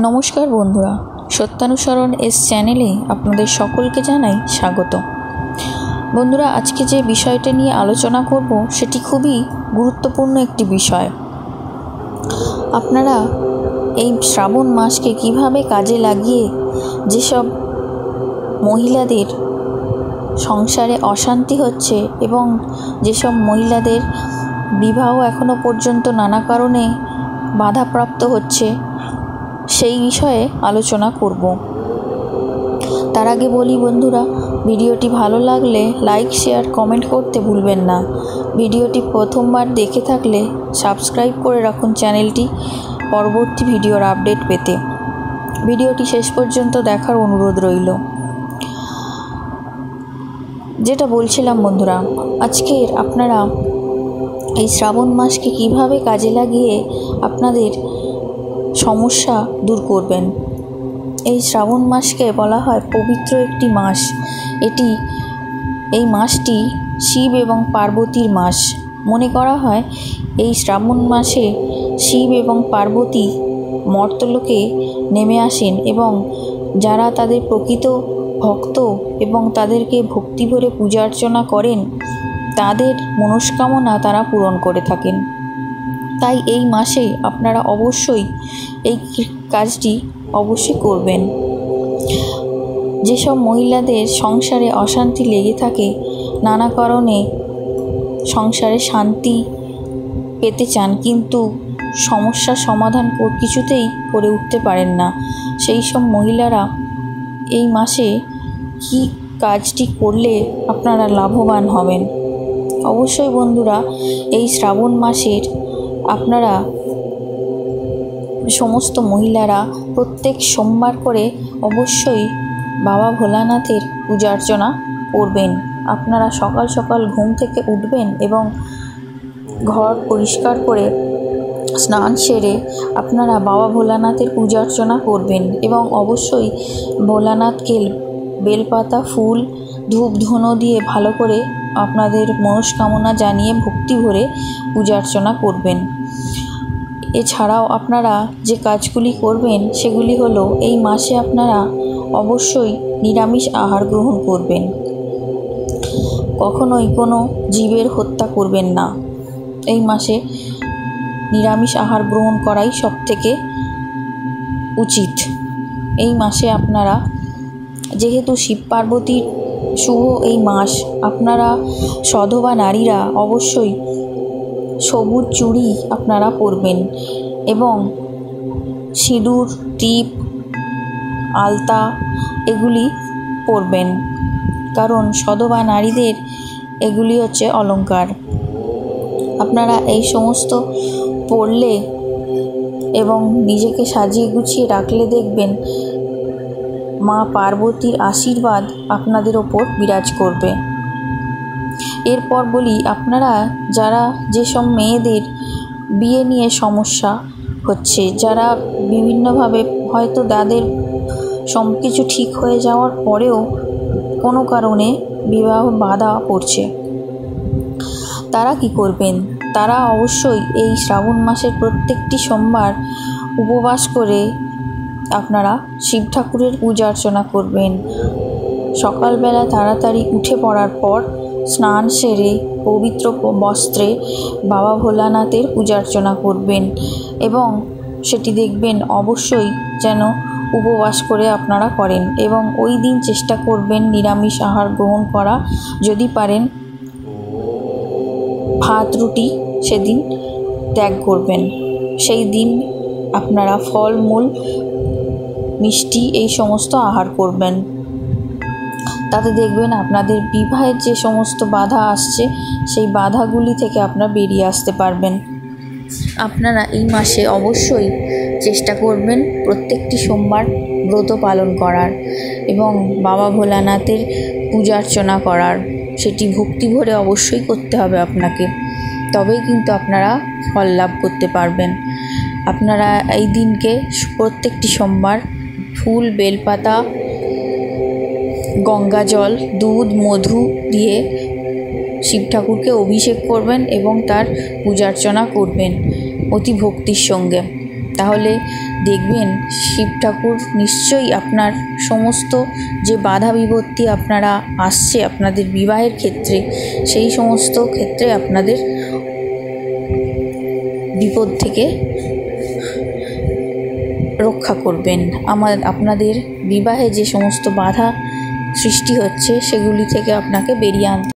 নমস্কার বন্ধুরা, সত্যানুসরণ এস চ্যানেলে আপনাদের সকলকে জানাই স্বাগত। বন্ধুরা, আজকে যে বিষয়টা নিয়ে আলোচনা করব সেটি খুবই গুরুত্বপূর্ণ একটি বিষয়। আপনারা এই শ্রাবণ মাসকে কিভাবে কাজে লাগিয়ে যেসব মহিলাদের সংসারে অশান্তি হচ্ছে এবং যেসব মহিলাদের বিবাহ এখনো পর্যন্ত নানা কারণে বাধাপ্রাপ্ত হচ্ছে সেই বিষয়ে আলোচনা করব। তার আগে বলি বন্ধুরা, ভিডিওটি ভালো লাগলে লাইক, শেয়ার, কমেন্ট করতে ভুলবেন না। ভিডিওটি প্রথমবার দেখে থাকলে সাবস্ক্রাইব করে রাখুন চ্যানেলটি পরবর্তী ভিডিওর আপডেট পেতে। ভিডিওটি শেষ পর্যন্ত দেখার অনুরোধ রইল। যেটা বলছিলাম বন্ধুরা, আজকের আপনারা এই শ্রাবণ মাসকে কিভাবে কাজে লাগিয়ে আপনাদের সমস্যা দূর করবেন। এই শ্রাবণ মাসকে বলা হয় পবিত্র একটি মাস। এই মাসটি শিব এবং পার্বতীর মাস। মনে করা হয় এই শ্রাবণ মাসে শিব এবং পার্বতী মর্তলোকে নেমে আসেন এবং যারা তাদের প্রকৃত ভক্ত এবং তাদেরকে ভক্তি ভরে পূজা অর্চনা করেন তাদের মনস্কামনা তারা পূরণ করে থাকেন। তাই এই মাসে আপনারা অবশ্যই এই কাজটি অবশ্যই করবেন। যেসব মহিলাদের সংসারে অশান্তি লেগে থাকে, নানা কারণে সংসারে শান্তি পেতে চান কিন্তু সমস্যার সমাধান কিছুতেই করে উঠতে পারেন না, সেই সব মহিলারা এই মাসে কি কাজটি করলে আপনারা লাভবান হবেন। অবশ্যই বন্ধুরা, এই শ্রাবণ মাসের আপনারা সমস্ত মহিলারা প্রত্যেক সোমবার করে অবশ্যই বাবা ভোলানাথের পূজা অর্চনা করবেন। আপনারা সকাল সকাল ঘুম থেকে উঠবেন এবং ঘর পরিষ্কার করে স্নান সেরে আপনারা বাবা ভোলানাথের পূজা অর্চনা করবেন এবং অবশ্যই ভোলানাথকে বেলপাতা, ফুল, ধূপ, ধুনো দিয়ে ভালো করে আপনাদের মনস্কামনা জানিয়ে ভক্তি ভরে পূজা অর্চনা করবেন। এছাড়াও আপনারা যে কাজগুলি করবেন সেগুলি হলো, এই মাসে আপনারা অবশ্যই নিরামিষ আহার গ্রহণ করবেন। কখনোই কোনো জীবের হত্যা করবেন না। এই মাসে নিরামিষ আহার গ্রহণ করাই সবথেকে উচিত। এই মাসে আপনারা, যেহেতু শিব পার্বতীর শুভ এই মাস, আপনারা সধবা নারীরা অবশ্যই সবুজ চুড়ি আপনারা পরবেন এবং সিঁদুর, টিপ, আলতা এগুলি পরবেন, কারণ সধবা নারীদের এগুলি হচ্ছে অলংকার। আপনারা এই সমস্ত পরলে এবং নিজেকে সাজিয়ে গুছিয়ে রাখলে দেখবেন মা পার্বতীর আশীর্বাদ আপনাদের ওপর বিরাজ করবে। এরপর বলি, আপনারা যারা যেসব মেয়েদের বিয়ে নিয়ে সমস্যা হচ্ছে, যারা বিভিন্নভাবে হয়তো তাদের সব কিছু ঠিক হয়ে যাওয়ার পরেও কোনো কারণে বিবাহ বাধা পড়ছে, তারা কি করবেন? তারা অবশ্যই এই শ্রাবণ মাসের প্রত্যেকটি সোমবার উপবাস করে আপনারা শিব ঠাকুরের পূজা অর্চনা করবেন। সকালবেলা তাড়াতাড়ি উঠে পড়ার পর স্নান সেরে পবিত্র বস্ত্রে বাবা ভোলানাথের পূজা অর্চনা করবেন এবং সেটি দেখবেন অবশ্যই যেন উপবাস করে আপনারা করেন এবং ওই দিন চেষ্টা করবেন নিরামিষ আহার গ্রহণ করা। যদি পারেন ভাত রুটি সেদিন ত্যাগ করবেন। সেই দিন আপনারা ফল মূল, মিষ্টি এই সমস্ত আহার করবেন। তাতে দেখবেন আপনাদের বিবাহের যে সমস্ত বাধা আসছে সেই বাধাগুলি থেকে আপনারা বেরিয়ে আসতে পারবেন। আপনারা এই মাসে অবশ্যই চেষ্টা করবেন প্রত্যেকটি সোমবার ব্রত পালন করার এবং বাবা ভোলানাথের পূজা অর্চনা করার। সেটি ভক্তি ভরে অবশ্যই করতে হবে আপনাকে, তবেই কিন্তু আপনারা ফল লাভ করতে পারবেন। আপনারা এই দিনকে প্রত্যেকটি সোমবার ফুল, বেলপাতা, গঙ্গা জল, দুধ, মধু দিয়ে শিব ঠাকুরকে অভিষেক করবেন এবং তার পূজা অর্চনা করবেন অতি ভক্তির সঙ্গে। তাহলে দেখবেন শিব ঠাকুর নিশ্চয়ই আপনার সমস্ত যে বাধা বিপত্তি আপনারা আসছে আপনাদের বিবাহের ক্ষেত্রে, সেই সমস্ত ক্ষেত্রে আপনাদের বিপদ থেকে রক্ষা করবেন। আপনাদের বিবাহে যে সমস্ত বাধা সৃষ্টি হচ্ছে সেগুলি থেকে আপনাকে বেরিয়ে আনতে